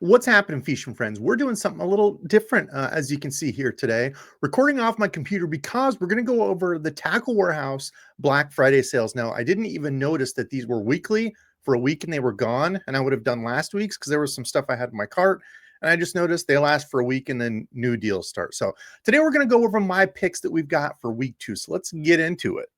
What's happening, fishing friends? We're doing something a little different, as you can see here today. Recording off my computer because we're going to go over the Tackle Warehouse Black Friday sales. Now, I didn't even notice that these were weekly for a week and they were gone, and I would have done last week's because there was some stuff I had in my cart, and I just noticed they last for a week and then new deals start. So today we're going to go over my picks that we've got for week 2. So let's get into it.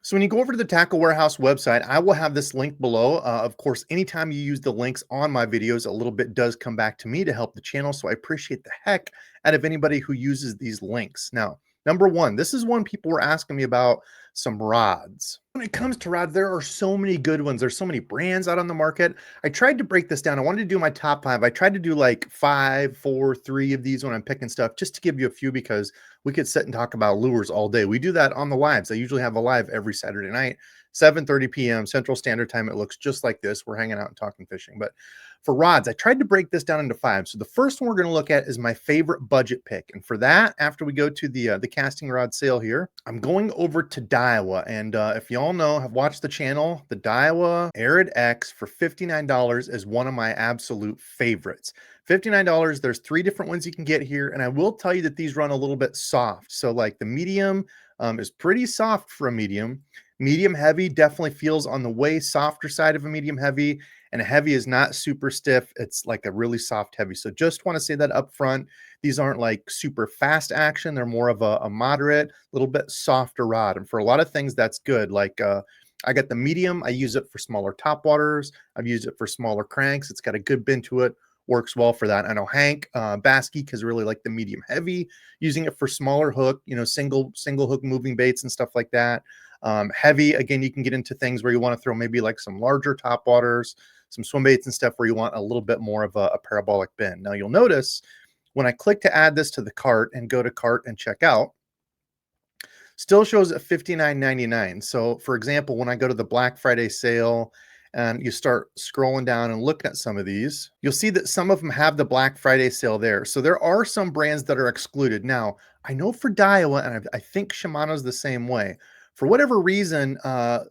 So when you go over to the Tackle Warehouse website, I will have this link below. Of course, anytime you use the links on my videos, a little bit does come back to me to help the channel. So I appreciate the heck out of anybody who uses these links. Now, number one, this is one people were asking me about, some rods. When it comes to rods, there are so many good ones. There's so many brands out on the market. I tried to break this down. I wanted to do my top 5. I tried to do like 5, 4, 3 of these when I'm picking stuff, just to give you a few, because we could sit and talk about lures all day. We do that on the lives. I usually have a live every Saturday night, 7:30 p.m. Central Standard Time. It looks just like this. We're hanging out and talking fishing. But for rods, I tried to break this down into 5. So the first one we're going to look at is my favorite budget pick. And for that, after we go to the casting rod sale here, I'm going over to Daiwa. And if y'all know, have watched the channel, the Daiwa Arid X for $59 is one of my absolute favorites. $59. There's 3 different ones you can get here. And I will tell you that these run a little bit soft. So like the medium is pretty soft for a medium. Medium heavy definitely feels on the way softer side of a medium heavy, and a heavy is not super stiff. It's like a really soft heavy. So just want to say that up front. These aren't like super fast action. They're more of a moderate, little bit softer rod. And for a lot of things, that's good. Like I got the medium. I use it for smaller topwaters. I've used it for smaller cranks. It's got a good bend to it. Works well for that. I know Hank Baskey because really like the medium heavy, using it for smaller hook, single hook moving baits and stuff like that. Heavy, again, you can get into things where you want to throw maybe like some larger top waters, some swim baits and stuff where you want a little bit more of a parabolic bend. Now you'll notice when I click to add this to the cart and go to cart and check out, still shows at $59.99. So for example, when I go to the Black Friday sale and you start scrolling down and looking at some of these, you'll see that some of them have the Black Friday sale there. So there are some brands that are excluded. Now, I know for Daiwa, and I think Shimano's the same way. For whatever reason, Daiwa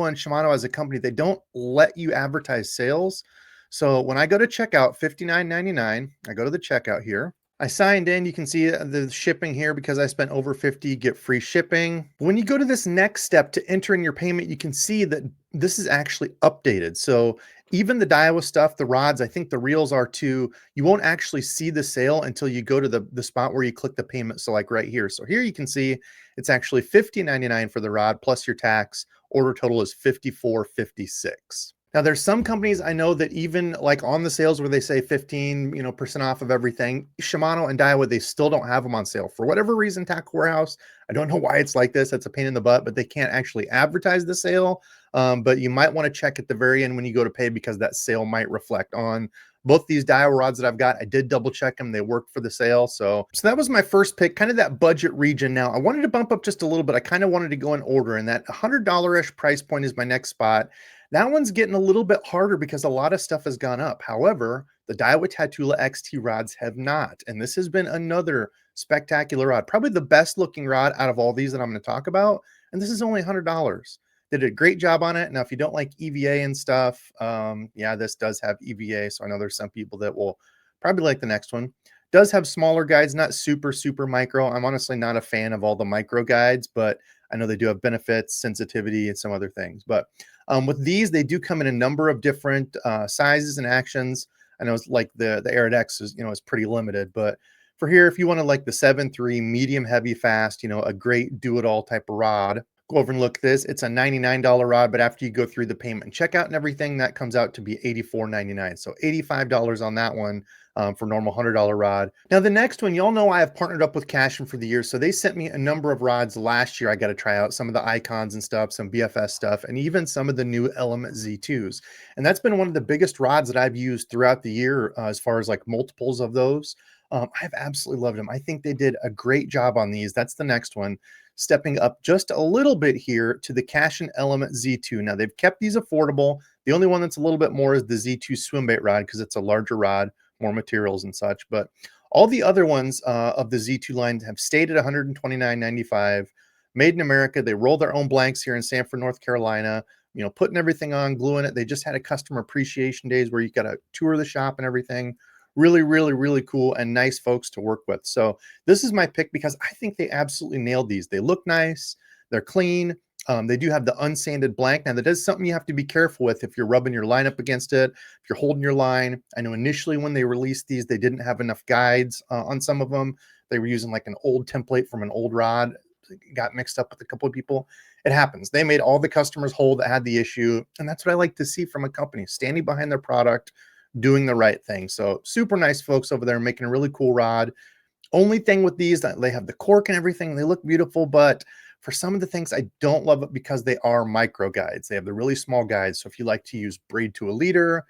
and Shimano as a company, they don't let you advertise sales. So when I go to checkout, $59.99, I go to the checkout here. I signed in. You can see the shipping here because I spent over 50, get free shipping. When you go to this next step to enter in your payment, you can see that this is actually updated. So even the Daiwa stuff, the rods, I think the reels are too, you won't actually see the sale until you go to the spot where you click the payment. So like right here. So here you can see it's actually $50.99 for the rod plus your tax. Order total is $54.56. Now, there's some companies I know that even like on the sales where they say 15% off of everything, Shimano and Daiwa, they still don't have them on sale. For whatever reason, Tackle Warehouse, I don't know why it's like this. It's a pain in the butt, but they can't actually advertise the sale. But you might want to check at the very end when you go to pay, because that sale might reflect on both these Daiwa rods that I've got. I did double check them. They worked for the sale. So that was my first pick, kind of that budget region. Now, I wanted to bump up just a little bit. I kind of wanted to go in order, and that $100-ish price point is my next spot. That one's getting a little bit harder because a lot of stuff has gone up. However, the Daiwa Tatula XT rods have not. And this has been another spectacular rod, probably the best looking rod out of all these that I'm going to talk about. And this is only $100. They did a great job on it. Now, if you don't like EVA and stuff, yeah, this does have EVA. So I know there's some people that will probably like the next one. Does have smaller guides, not super, super micro. I'm honestly not a fan of all the micro guides, but I know they do have benefits, sensitivity, and some other things. But with these, they do come in a number of different sizes and actions. I know it's like the Arid X is, is pretty limited, but for here, if you want to like the 7.3 medium heavy fast, a great do-it-all type of rod, go over and look at this. It's a $99 rod, but after you go through the payment and checkout and everything, that comes out to be $84.99. So $85 on that one for normal $100 rod. Now, the next one, y'all know I have partnered up with Cashin for the year. So they sent me a number of rods last year. I got to try out some of the Icons and stuff, some BFS stuff, and even some of the new Element Z2s. And that's been one of the biggest rods that I've used throughout the year as far as like multiples of those. I've absolutely loved them. I think they did a great job on these. That's the next one. Stepping up just a little bit here to the Cashin Element Z2. Now, they've kept these affordable. The only one that's a little bit more is the Z2 swim bait rod because it's a larger rod, more materials and such. But all the other ones of the Z2 line have stayed at $129.95. Made in America. They roll their own blanks here in Sanford, North Carolina. putting everything on, gluing it. They just had a customer appreciation days where you got to tour the shop and everything. Really, really, really cool and nice folks to work with. So this is my pick because I think they absolutely nailed these. They look nice. They're clean. They do have the unsanded blank. Now, that is something you have to be careful with if you're rubbing your line up against it, if you're holding your line. I know initially when they released these, they didn't have enough guides on some of them. They were using like an old template from an old rod. It got mixed up with a couple of people. It happens. They made all the customers whole that had the issue. And that's what I like to see from a company, standing behind their product, doing the right thing. So super nice folks over there making a really cool rod. Only thing with these, that they have the cork and everything. They look beautiful, but for some of the things, I don't love it because they are micro guides. They have the really small guides. So if you like to use braid to a leader,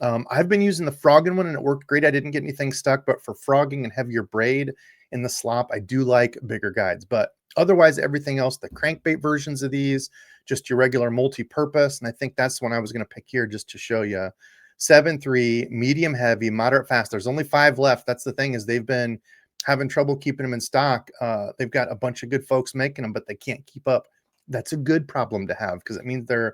I've been using the frogging one and it worked great. I didn't get anything stuck, but for frogging and heavier braid in the slop, I do like bigger guides. But otherwise, everything else, the crankbait versions of these, just your regular multi-purpose. And I think that's one I was going to pick here just to show you. 7.3, medium heavy, moderate fast. There's only 5 left. That's the thing, is they've been having trouble keeping them in stock. They've got a bunch of good folks making them, but they can't keep up. That's a good problem to have because it means they're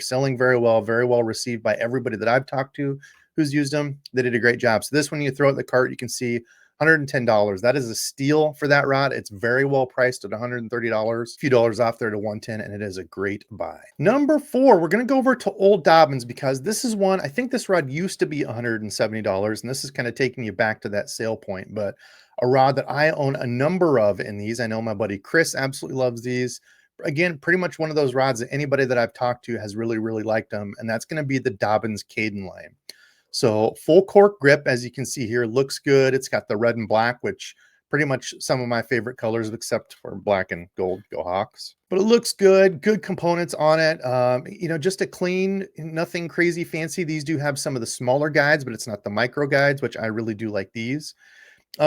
selling very well received by everybody that I've talked to who's used them. They did a great job. So this one, you throw it in the cart, you can see $110. That is a steal for that rod. It's very well priced at $130, a few dollars off there to $110, and it is a great buy. Number 4, we're going to go over to Old Dobbins because this is one, I think this rod used to be $170, and this is kind of taking you back to that sale point, but a rod that I own a number of in these. I know my buddy Chris absolutely loves these. Again, pretty much one of those rods that anybody that I've talked to has really, really liked them, and that's going to be the Dobbins Caden line. So full cork grip, as you can see here, looks good. It's got the red and black, which pretty much some of my favorite colors, except for black and gold. Go Hawks. But it looks good. Good components on it. Just a clean, nothing crazy fancy. These do have some of the smaller guides, but it's not the micro guides, which I really do like these.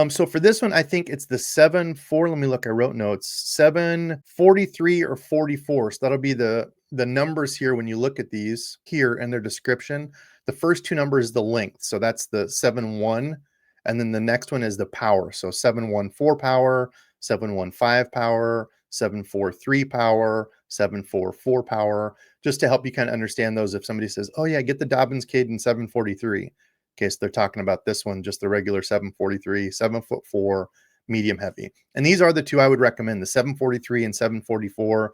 So for this one, I think it's the 7.4. Let me look. I wrote notes. 743 or 44. So that'll be the numbers here when you look at these here in their description. The first 2 numbers is the length. So that's the 7.1. And then the next one is the power. So 7.14 power, 7.15 power, 7.43 power, 7.44 power, just to help you kind of understand those. If somebody says, oh yeah, get the Dobbins Caden 743. Okay, so they're talking about this one, just the regular 743, 7'4", medium heavy. And these are the 2 I would recommend, the 743 and 744,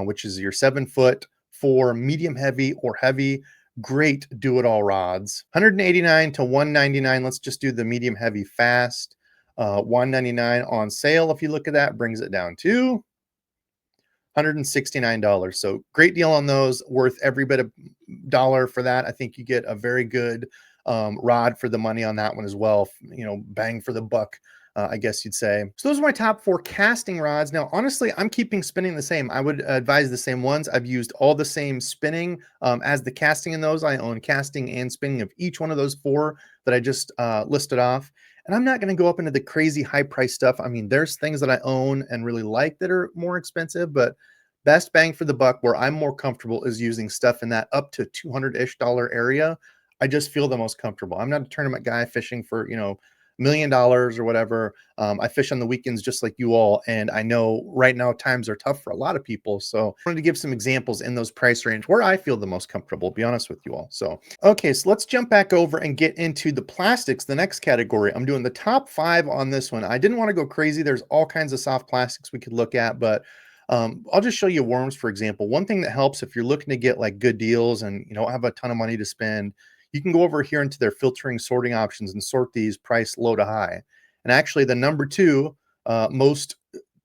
which is your 7'4" medium heavy or heavy. Great do-it-all rods. 189 to 199. Let's just do the medium heavy fast. 199 on sale. If you look at that, brings it down to $169. So great deal on those. Worth every bit of dollar for that. I think you get a very good rod for the money on that one as well. Bang for the buck, I guess you'd say. So those are my top 4 casting rods. Now, honestly, I'm keeping spinning the same. I would advise the same ones. I've used all the same spinning as the casting in those. I own casting and spinning of each one of those 4 that I just listed off. And I'm not going to go up into the crazy high price stuff. I mean, there's things that I own and really like that are more expensive, but best bang for the buck where I'm more comfortable is using stuff in that up to $200-ish area. I just feel the most comfortable. I'm not a tournament guy fishing for, $1 million or whatever. I fish on the weekends just like you all. And I know right now times are tough for a lot of people. So I wanted to give some examples in those price range where I feel the most comfortable, to be honest with you all. So, okay, so let's jump back over and get into the plastics, the next category. I'm doing the top 5 on this one. I didn't want to go crazy. There's all kinds of soft plastics we could look at, but I'll just show you worms, for example. One thing that helps if you're looking to get like good deals and you don't have a ton of money to spend, you can go over here into their filtering sorting options and sort these price low to high. And actually the number 2 most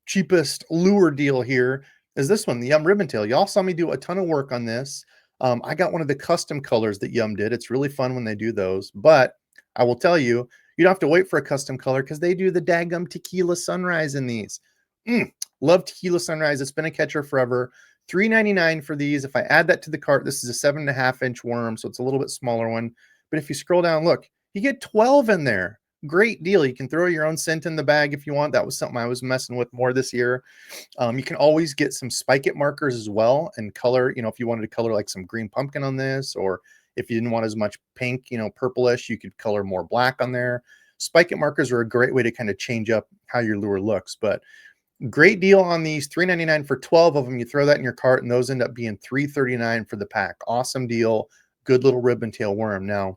cheapest lure deal here is this one, the Yum Ribbontail. Y'all saw me do a ton of work on this. I got one of the custom colors that Yum did. It's really fun when they do those, but I will tell you, you don't have to wait for a custom color because they do the daggum tequila sunrise in these. Love tequila sunrise. It's been a catcher forever. $3.99 for these. If I add that to the cart, this is a 7.5-inch worm, so it's a little bit smaller one. But if you scroll down, look, you get 12 in there. Great deal. You can throw your own scent in the bag if you want. That was something I was messing with more this year. You can always get some spike it markers as well and color, if you wanted to color like some green pumpkin on this, or if you didn't want as much pink, purplish, you could color more black on there. Spike it markers are a great way to kind of change up how your lure looks. But Great deal on these, $3.99 for 12 of them. You throw that in your cart, and those end up being $3.39 for the pack. Awesome deal. Good little ribbon tail worm. Now,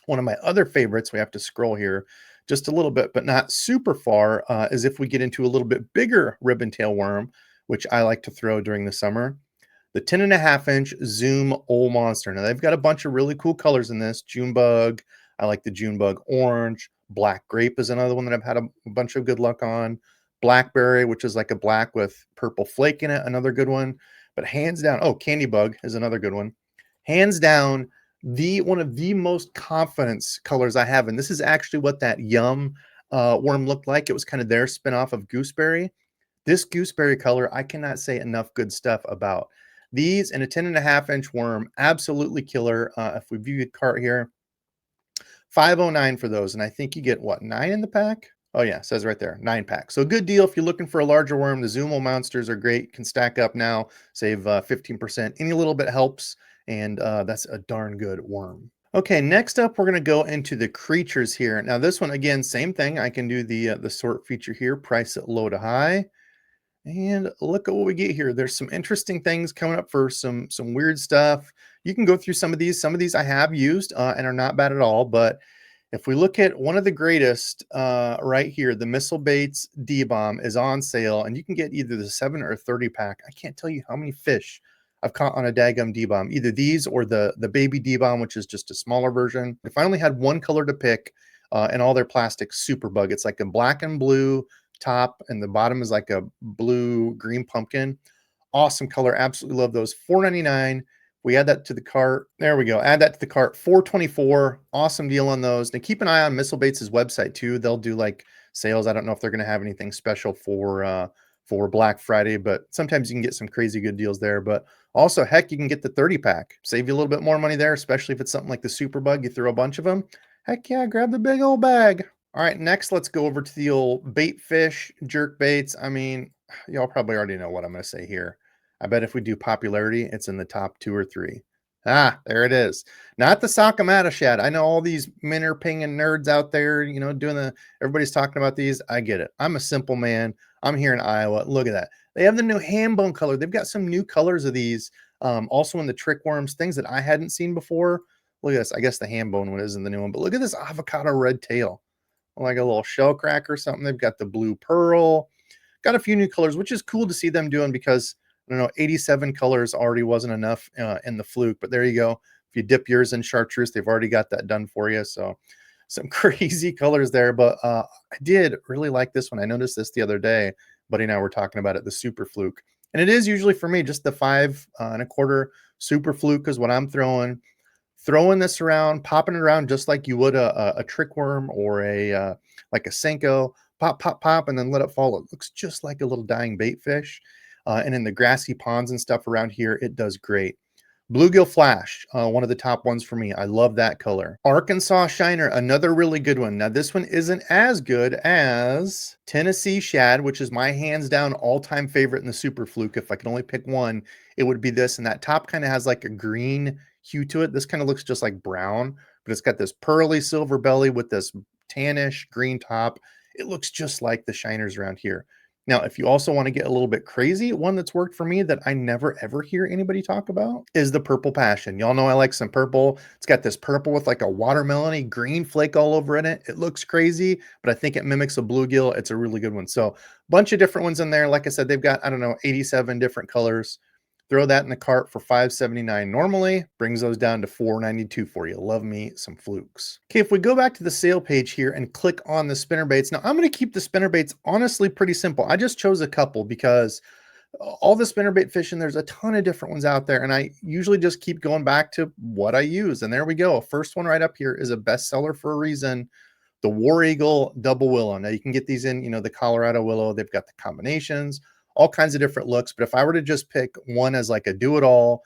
one of my other favorites, we have to scroll here just a little bit, but not super far, is if we get into a little bit bigger ribbon tail worm, which I like to throw during the summer. The 10.5-inch Zoom Old Monster. Now, they've got a bunch of really cool colors in this. June bug. I like the June bug orange. Black grape is another one that I've had a bunch of good luck on. Blackberry, which is like a black with purple flake in it, another good one. But hands down, oh, candy bug is another good one. Hands down, the one of the most confidence colors I have, and this is actually what that Yum worm looked like. It was kind of their spinoff of gooseberry. This gooseberry color, I cannot say enough good stuff about. These and a 10.5-inch worm, absolutely killer. If we view the cart here, $5.09 for those, and I think you get what, 9 in the pack? Oh yeah, it says right there, 9 packs. So good deal if you're looking for a larger worm. The Zumo monsters are great. Can stack up now, save 15%. Any little bit helps, and that's a darn good worm. Okay, next up, we're going to go into the creatures here. Now this one, again, same thing. I can do the sort feature here, price it low to high. And look at what we get here. There's some interesting things coming up for some weird stuff. You can go through some of these. Some of these I have used and are not bad at all. But if we look at one of the greatest right here, the Missile Baits D-Bomb is on sale, and you can get either the 7 or 30 pack. I can't tell you how many fish I've caught on a daggum D-Bomb, either these or the baby D-Bomb, which is just a smaller version. If I only had one color to pick and all their plastic, Super Bug. It's like a black and blue top, and the bottom is like a blue green pumpkin. Awesome color. Absolutely love those. $4.99. We add that to the cart. There we go. Add that to the cart. $4.24. Awesome deal on those. Now keep an eye on Missile Baits' website too. They'll do like sales. I don't know if they're going to have anything special for Black Friday, but sometimes you can get some crazy good deals there. But also, heck, you can get the 30 pack. Save you a little bit more money there, especially if it's something like the Super Bug. You throw a bunch of them. Heck yeah, grab the big old bag. All right, next, let's go over to the old bait fish, jerk baits. I mean, y'all probably already know what I'm going to say here. I bet if we do popularity, it's in the top 2 or 3. Ah, there it is. Not the Sakamata shad. I know all these minnow pinging nerds out there, you know, everybody's talking about these. I get it. I'm a simple man. I'm here in Iowa. Look at that. They have the new ham bone color. They've got some new colors of these. Also in the trick worms, things that I hadn't seen before. Look at this. I guess the ham bone one is in the new one, but look at this avocado red tail. Like a little shell crack or something. They've got the blue pearl, got a few new colors, which is cool to see them doing because, I don't know, 87 colors already wasn't enough in the fluke, but there you go. If you dip yours in chartreuse, they've already got that done for you. So some crazy colors there, but I did really like this one. I noticed this the other day. Buddy and I were talking about it, the super fluke. And it is usually for me, just the 5 1/4 super fluke is what I'm throwing this around, popping it around just like you would a trick worm or like a Senko. Pop, pop, pop, and then let it fall. It looks just like a little dying bait fish. And in the grassy ponds and stuff around here, it does great. Bluegill Flash, one of the top ones for me. I love that color. Arkansas Shiner, another really good one. Now, this one isn't as good as Tennessee Shad, which is my hands down all-time favorite in the Super Fluke. If I could only pick one, it would be this. And that top kind of has like a green hue to it. This kind of looks just like brown, but it's got this pearly silver belly with this tannish green top. It looks just like the shiners around here. Now, if you also want to get a little bit crazy, one that's worked for me that I never ever hear anybody talk about is the Purple Passion. Y'all know I like some purple. It's got this purple with like a watermelon-y green flake all over in it. It looks crazy, but I think it mimics a bluegill. It's a really good one. So a bunch of different ones in there. Like I said, they've got, I don't know, 87 different colors. Throw that in the cart for $5.79 normally. Brings those down to $4.92 for you. Love me some flukes. Okay, if we go back to the sale page here and click on the spinnerbaits. Now, I'm going to keep the spinnerbaits honestly pretty simple. I just chose a couple because all the spinnerbait fishing, there's a ton of different ones out there, and I usually just keep going back to what I use. And there we go. First one right up here is a bestseller for a reason. The War Eagle Double Willow. Now, you can get these in, you know, the Colorado Willow. They've got the combinations, all kinds of different looks. But if I were to just pick one as like a do-it-all,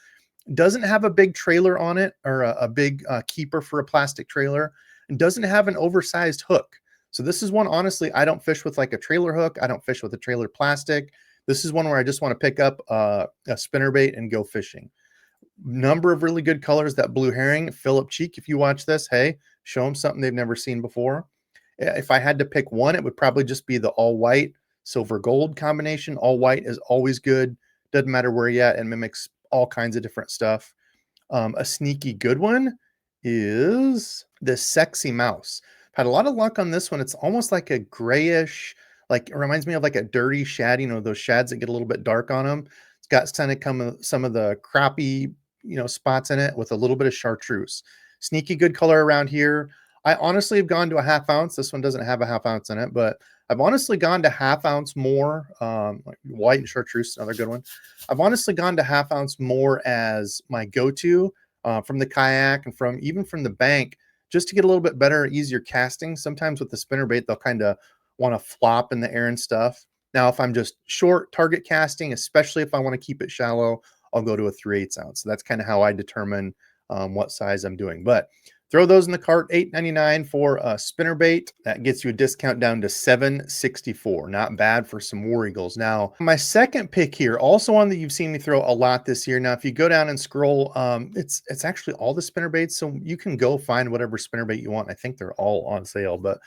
doesn't have a big trailer on it or a big keeper for a plastic trailer, and doesn't have an oversized hook. So this is one, honestly, I don't fish with like a trailer hook. I don't fish with a trailer plastic. This is one where I just want to pick up a spinnerbait and go fishing. Number of really good colors. That blue herring, Philip Cheek, if you watch this, hey, show them something they've never seen before. If I had to pick one, it would probably just be the all white silver gold combination. All white is always good. Doesn't matter where you're at, and mimics all kinds of different stuff. A sneaky good one is this sexy mouse. Had a lot of luck on this one. It's almost like a grayish, like it reminds me of like a dirty shad, you know, those shads that get a little bit dark on them. It's got kind of some of the crappie, you know, spots in it with a little bit of chartreuse. Sneaky good color around here. I honestly have gone to a half ounce. This one doesn't have a half ounce in it, but I've honestly gone to half ounce more. Like white and chartreuse, another good one. I've honestly gone to half ounce more as my go-to from the kayak and even from the bank, just to get a little bit better, easier casting. Sometimes with the spinnerbait, they'll kind of want to flop in the air and stuff. Now, if I'm just short target casting, especially if I want to keep it shallow, I'll go to a 3/8 ounce. So that's kind of how I determine what size I'm doing. But throw those in the cart, $8.99 for a spinnerbait. That gets you a discount down to $7.64. Not bad for some war eagles. Now, my second pick here, also one that you've seen me throw a lot this year. Now, if you go down and scroll, it's actually all the spinnerbaits, so you can go find whatever spinnerbait you want. I think they're all on sale, but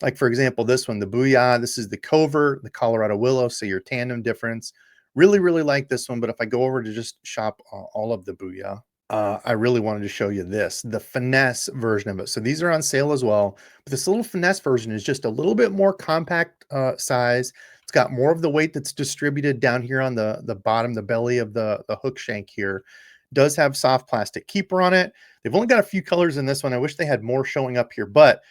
like for example, this one, the Booyah. This is the Covert, the Colorado Willow, so your tandem difference. Really, really like this one, but if I go over to just shop all of the Booyah, I really wanted to show you this, the finesse version of it. So these are on sale as well, but this little finesse version is just a little bit more compact size. It's got more of the weight that's distributed down here on the bottom, the belly of the hook shank here. Does have soft plastic keeper on it. They've only got a few colors in this one. I wish they had more showing up here, but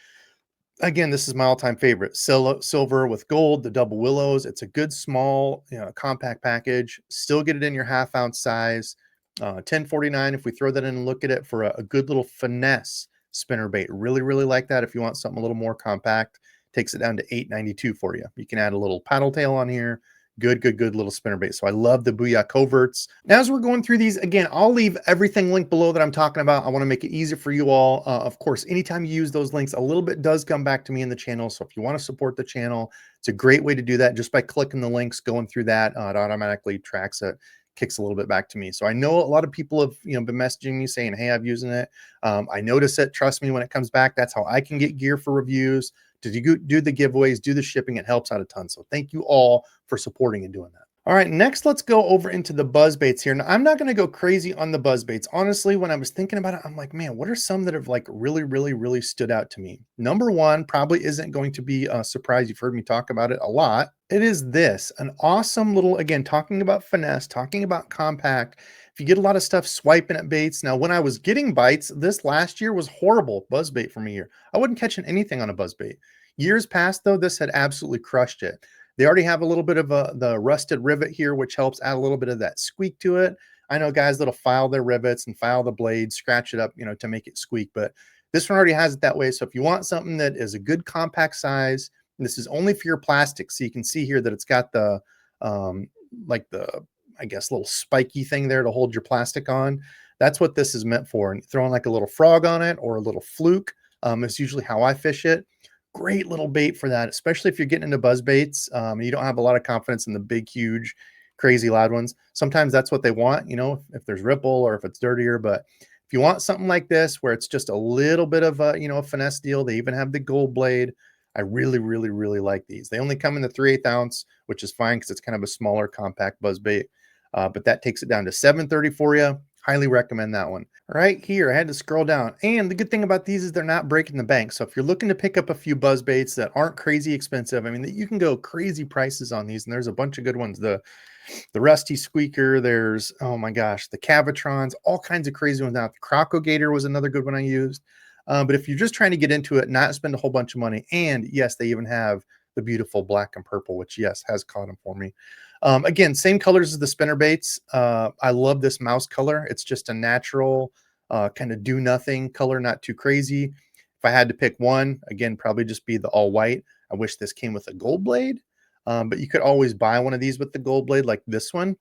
again, this is my all-time favorite. Silver with gold, the double willows. It's a good small, you know, compact package. Still get it in your half ounce size. $10.49 if we throw that in and look at it for a good little finesse spinnerbait. Really, really like that. If you want something a little more compact, takes it down to $8.92 for you. You can add a little paddle tail on here. Good little spinnerbait. So I love the Booyah Coverts. Now, as we're going through these, again, I'll leave everything linked below that I'm talking about. I want to make it easy for you all. Of course, anytime you use those links, a little bit does come back to me in the channel. So if you want to support the channel, it's a great way to do that just by clicking the links, going through that. It automatically tracks it, kicks a little bit back to me. So I know a lot of people have, you know, been messaging me saying, hey, I'm using it. I notice it. Trust me, when it comes back, that's how I can get gear for reviews, to do the giveaways, do the shipping. It helps out a ton. So thank you all for supporting and doing that. All right, next let's go over into the buzzbaits here. Now, I'm not going to go crazy on the buzzbaits. Honestly, when I was thinking about it, I'm like, man, what are some that have like really stood out to me? Number one probably isn't going to be a surprise. You've heard me talk about it a lot. It is this, an awesome little, again, talking about finesse, talking about compact. If you get a lot of stuff swiping at baits. Now, when I was getting bites, this last year was horrible buzzbait for me here. I wasn't catching anything on a buzzbait. Years past, though, this had absolutely crushed it. They already have a little bit of the rusted rivet here, which helps add a little bit of that squeak to it. I know guys that'll file their rivets and file the blades, scratch it up, you know, to make it squeak, but this one already has it that way. So if you want something that is a good compact size, and this is only for your plastic, so you can see here that it's got the like the, I guess, little spiky thing there to hold your plastic on. That's what this is meant for. And throwing like a little frog on it or a little fluke is usually how I fish it. Great little bait for that, especially if you're getting into buzz baits and you don't have a lot of confidence in the big, huge, crazy loud ones. Sometimes that's what they want, you know, if there's ripple or if it's dirtier. But if you want something like this, where it's just a little bit of a, you know, a finesse deal, they even have the gold blade. I really like these. They only come in the 3/8 ounce, which is fine because it's kind of a smaller, compact buzz bait. But that takes it down to $7.30 for you. Highly recommend that one. Right here, I had to scroll down. And the good thing about these is they're not breaking the bank. So if you're looking to pick up a few buzz baits that aren't crazy expensive, I mean, you can go crazy prices on these. And there's a bunch of good ones. The Rusty Squeaker, there's, oh my gosh, the Cavitrons, all kinds of crazy ones out. The Crocogator was another good one I used. But if you're just trying to get into it, not spend a whole bunch of money, and yes, they even have the beautiful black and purple, which yes, has caught them for me. Again, same colors as the spinnerbaits. I love this mouse color. It's just a natural kind of do nothing color, not too crazy. If I had to pick one, again, probably just be the all white. I wish this came with a gold blade, but you could always buy one of these with the gold blade like this one.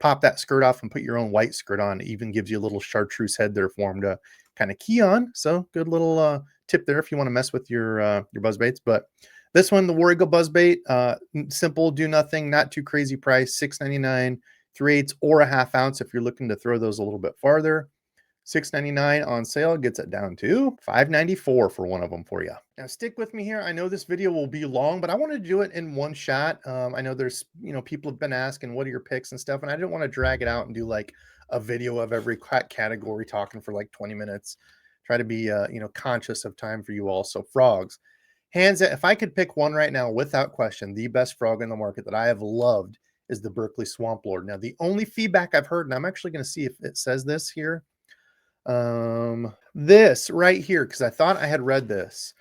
Pop that skirt off and put your own white skirt on. It even gives you a little chartreuse head there for them to kind of key on. So good little tip there if you want to mess with your buzz baits. But this one, the War Eagle buzzbait, simple, do nothing, not too crazy price, $6.99, 3/8 or a half ounce if you're looking to throw those a little bit farther. $6.99 on sale gets it down to $5.94 for one of them for you. Now stick with me here. I know this video will be long, but I wanted to do it in one shot. I know there's, people have been asking what are your picks and stuff, and I didn't want to drag it out and do like a video of every category talking for like 20 minutes. Try to be, conscious of time for you all. So frogs, hands down, if I could pick one right now, without question, the best frog in the market that I have loved is the Berkeley Swamp Lord. Now, the only feedback I've heard, and I'm actually going to see if it says this here, this right here, because I thought I had read this.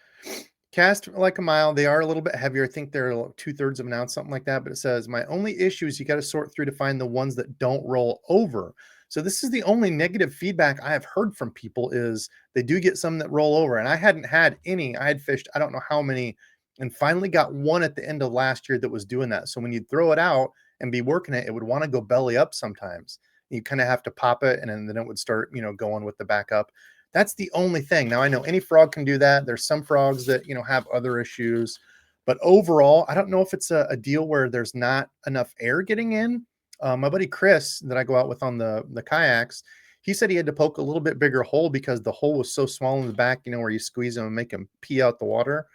Cast like a mile. They are a little bit heavier. I think they're 2/3 of an ounce, something like that. But it says, my only issue is you got to sort through to find the ones that don't roll over. So this is the only negative feedback I have heard from people, is they do get some that roll over. And I hadn't had any. I had fished, I don't know how many, and finally got one at the end of last year that was doing that. So when you throw it out and be working it, it would want to go belly up sometimes. You kind of have to pop it, and then it would start, going with the back up. That's the only thing. Now, I know any frog can do that. There's some frogs that, have other issues. But overall, I don't know if it's a deal where there's not enough air getting in. My buddy Chris that I go out with on the kayaks, he said he had to poke a little bit bigger hole because the hole was so small in the back, where you squeeze them and make them pee out the water,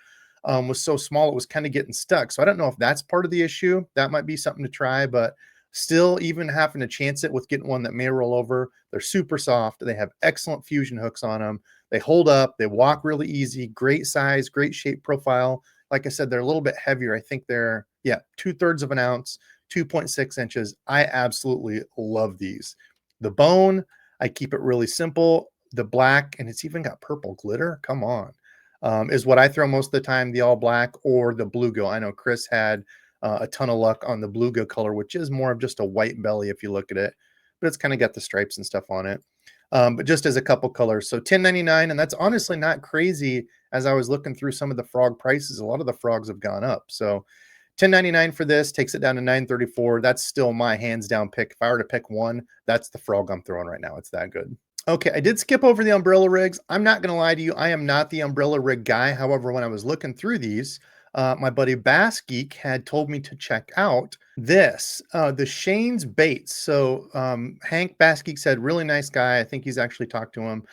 was so small it was kind of getting stuck. So I don't know if that's part of the issue. That might be something to try, but still, even having to chance it with getting one that may roll over, they're super soft. They have excellent fusion hooks on them. They hold up. They walk really easy. Great size, great shape profile. Like I said, they're a little bit heavier. I think they're, 2/3 of an ounce, 2.6 inches. I absolutely love these. The bone, I keep it really simple. The black, and it's even got purple glitter. Come on. Is what I throw most of the time, the all black or the bluegill. I know Chris had a ton of luck on the bluegill color, which is more of just a white belly if you look at it, but it's kind of got the stripes and stuff on it. But just as a couple colors. So $10.99, and that's honestly not crazy. As I was looking through some of the frog prices, a lot of the frogs have gone up. So $10.99 for this takes it down to $9.34. That's still my hands down pick. If I were to pick one, that's the frog I'm throwing right now. It's that good. Okay, I did skip over the umbrella rigs. I'm not going to lie to you. I am not the umbrella rig guy. However, when I was looking through these, my buddy Bass Geek had told me to check out this, the Shane's Baits. So Hank Bass Geek said, really nice guy. I think he's actually talked to him.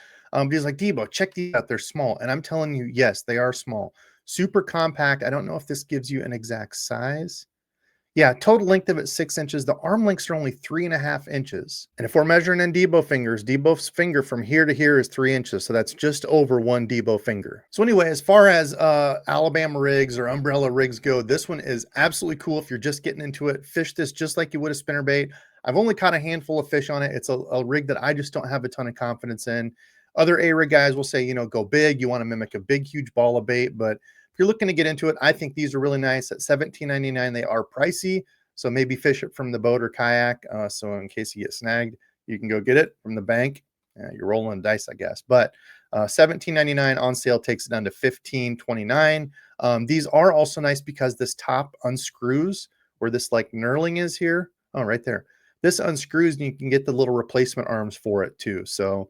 He's like, Debo, check these out. They're small. And I'm telling you, yes, they are small. Super compact. I don't know if this gives you an exact size. Yeah, total length of it 6 inches. The arm lengths are only 3.5 inches. And if we're measuring in Debo fingers, Debo's finger from here to here is 3 inches. So that's just over one Debo finger. So anyway, as far as Alabama rigs or umbrella rigs go, this one is absolutely cool if you're just getting into it. Fish this just like you would a spinnerbait. I've only caught a handful of fish on it. It's a rig that I just don't have a ton of confidence in. Other A-rig guys will say, go big. You want to mimic a big, huge ball of bait, but if you're looking to get into it, I think these are really nice. At $17.99, they are pricey, so maybe fish it from the boat or kayak. So in case you get snagged, you can go get it from the bank. You're rolling dice, I guess. But $17.99 on sale takes it down to $15.29. These are also nice because this top unscrews where this like knurling is here. Oh, right there. This unscrews and you can get the little replacement arms for it too. So,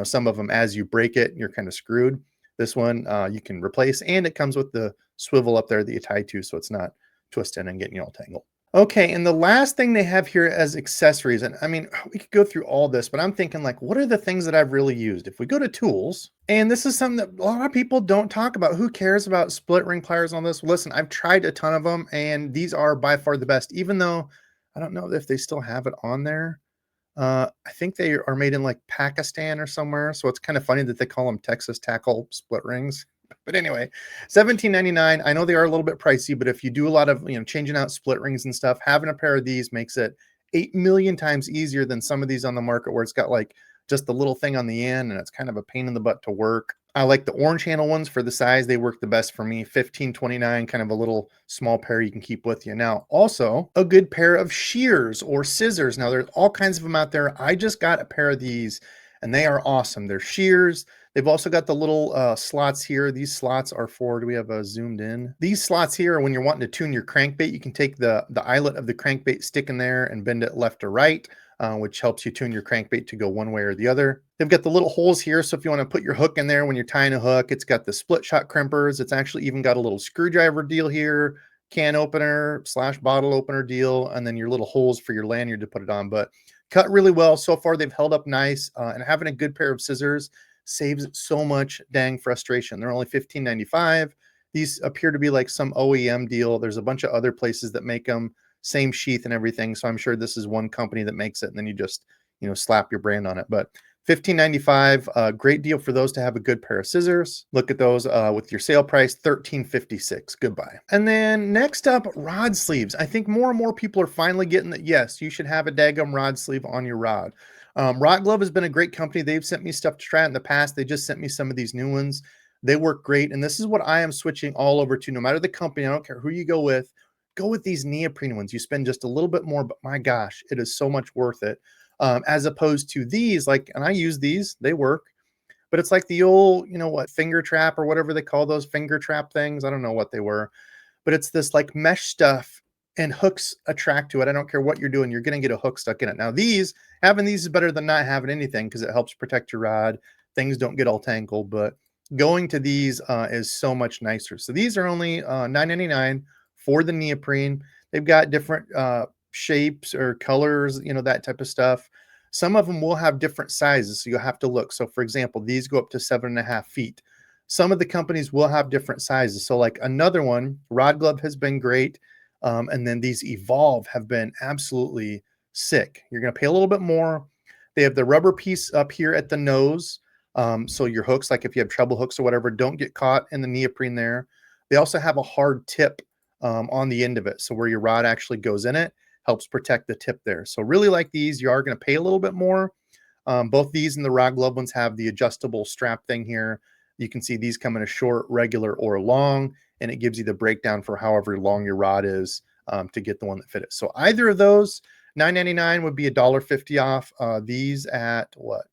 some of them, as you break it, you're kind of screwed. This one you can replace, and it comes with the swivel up there that you tie to, so it's not twisting and getting you all tangled. Okay, and the last thing they have here as accessories, and I mean, we could go through all this, but I'm thinking like, what are the things that I've really used? If we go to tools, and this is something that a lot of people don't talk about. Who cares about split ring pliers on this? Listen, I've tried a ton of them, and these are by far the best, even though I don't know if they still have it on there. I think they are made in like Pakistan or somewhere. So it's kind of funny that they call them Texas tackle split rings. But anyway, $17.99. I know they are a little bit pricey, but if you do a lot of, changing out split rings and stuff, having a pair of these makes it 8 million times easier than some of these on the market where it's got like just the little thing on the end and it's kind of a pain in the butt to work. I like the orange handle ones for the size. They work the best for me. $15.29, kind of a little small pair you can keep with you. Now, also a good pair of shears or scissors. Now, there's all kinds of them out there. I just got a pair of these and they are awesome. They're shears. They've also got the little slots here. These slots are for, do we have a zoomed in? These slots here, when you're wanting to tune your crankbait, you can take the eyelet of the crankbait, stick in there and bend it left to right. Which helps you tune your crankbait to go one way or the other. They've got the little holes here, so if you want to put your hook in there when you're tying a hook, it's got the split shot crimpers. It's actually even got a little screwdriver deal here, can opener / bottle opener deal, and then your little holes for your lanyard to put it on. But cut really well. So far, they've held up nice, and having a good pair of scissors saves so much dang frustration. They're only $15.95. These appear to be like some OEM deal. There's a bunch of other places that make them, same sheath and everything. So I'm sure this is one company that makes it, and then you just, slap your brand on it. But $15.95, great deal for those to have a good pair of scissors. Look at those with your sale price, $13.56. Goodbye. And then next up, rod sleeves. I think more and more people are finally getting that, yes, you should have a daggum rod sleeve on your rod. Rod Glove has been a great company. They've sent me stuff to try out in the past. They just sent me some of these new ones. They work great. And this is what I am switching all over to. No matter the company, I don't care who you go with these neoprene ones. You spend just a little bit more, but my gosh, it is so much worth it. As opposed to these, and I use these, they work, but it's like the old, finger trap or whatever they call those finger trap things. I don't know what they were, but it's this like mesh stuff and hooks attract to it. I don't care what you're doing, you're going to get a hook stuck in it. Now having these is better than not having anything because it helps protect your rod. Things don't get all tangled, but going to these is so much nicer. So these are only $9.99 for the neoprene. They've got different shapes or colors, that type of stuff. Some of them will have different sizes, so you'll have to look. So for example, these go up to 7.5 feet. Some of the companies will have different sizes. So like another one, Rod Glove has been great. And then these Evolve have been absolutely sick. You're going to pay a little bit more. They have the rubber piece up here at the nose. So your hooks, like if you have treble hooks or whatever, don't get caught in the neoprene there. They also have a hard tip on the end of it. So where your rod actually goes in it, helps protect the tip there. So really like these, you are going to pay a little bit more. Both these and the Rod Glove ones have the adjustable strap thing here. You can see these come in a short, regular, or long, and it gives you the breakdown for however long your rod is to get the one that fit it. So either of those, $9.99 would be $1.50 off. These at what?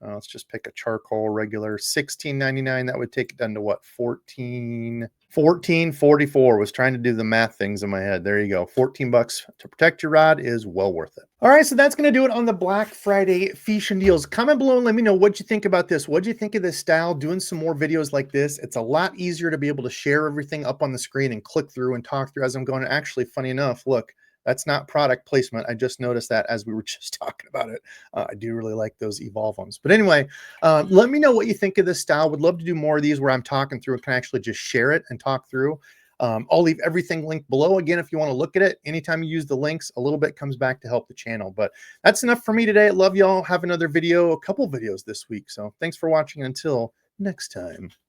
Let's just pick a charcoal regular, $16.99. That would take it down to what? $14.44. Was trying to do the math things in my head. There you go. $14 to protect your rod is well worth it. All right, so that's going to do it on the Black Friday fishing deals. Comment below and let me know what you think about this. What do you think of this style? Doing some more videos like this. It's a lot easier to be able to share everything up on the screen and click through and talk through as I'm going. Actually, funny enough, look, that's not product placement. I just noticed that as we were just talking about it. I do really like those Evolve ones. But anyway, let me know what you think of this style. Would love to do more of these where I'm talking through and can actually just share it and talk through. I'll leave everything linked below. Again, if you want to look at it, anytime you use the links, a little bit comes back to help the channel. But that's enough for me today. Love y'all. Have another video, a couple videos this week. So thanks for watching. Until next time.